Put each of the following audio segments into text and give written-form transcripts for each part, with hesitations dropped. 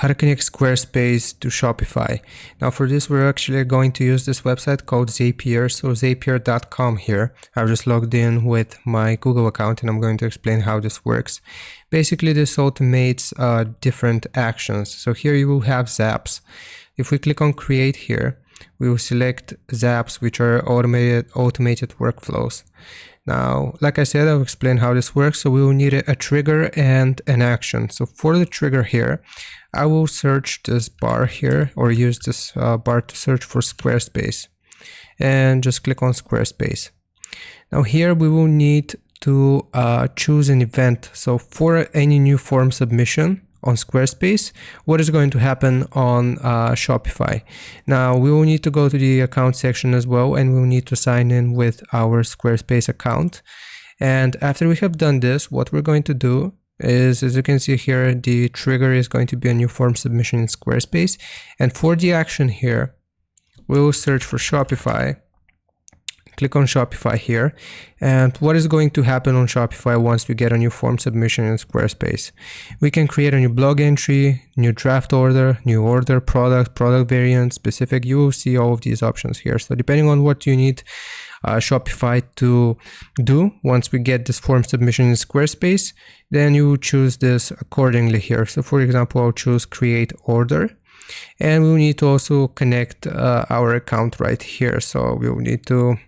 how to connect Squarespace to Shopify. Now for this, we're actually going to use this website called Zapier. So zapier.com here. I've just logged in with my Google account and I'm going to explain how this works. Basically, this automates different actions. So here you will have zaps. If we click on create here, we will select zaps, which are automated workflows. Now, like I said, I'll explain how this works. So we will need a trigger and an action. So for the trigger here, I will search this bar here, or use this bar to search for Squarespace, and just click on Squarespace. Now here we will need to choose an event. So for any new form submission on Squarespace, what is going to happen on Shopify? Now we will need to go to the account section as well, and we'll need to sign in with our Squarespace account. And after we have done this, what we're going to do is, as you can see here, the trigger is going to be a new form submission in Squarespace. And for the action here, we will search for Shopify. Click on Shopify here, and what is going to happen on Shopify once we get a new form submission in Squarespace? We can create a new blog entry, new draft order, new order, product variant, specific. You will see all of these options here. So depending on what you need Shopify to do once we get this form submission in Squarespace, then you choose this accordingly here. So for example, I'll choose create order. And we'll need to also connect our account right here. So we'll need to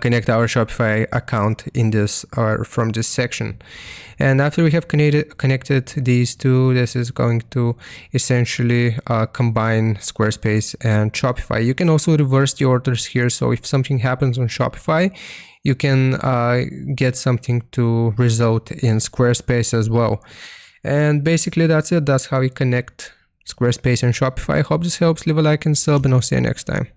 connect our Shopify account in this, or from this section. And after we have connected these two, this is going to essentially combine Squarespace and Shopify. You can also reverse the orders here. So if something happens on Shopify, you can get something to result in Squarespace as well. And basically that's it. That's how we connect Squarespace and Shopify. I hope this helps. Leave a like and sub, and I'll see you next time.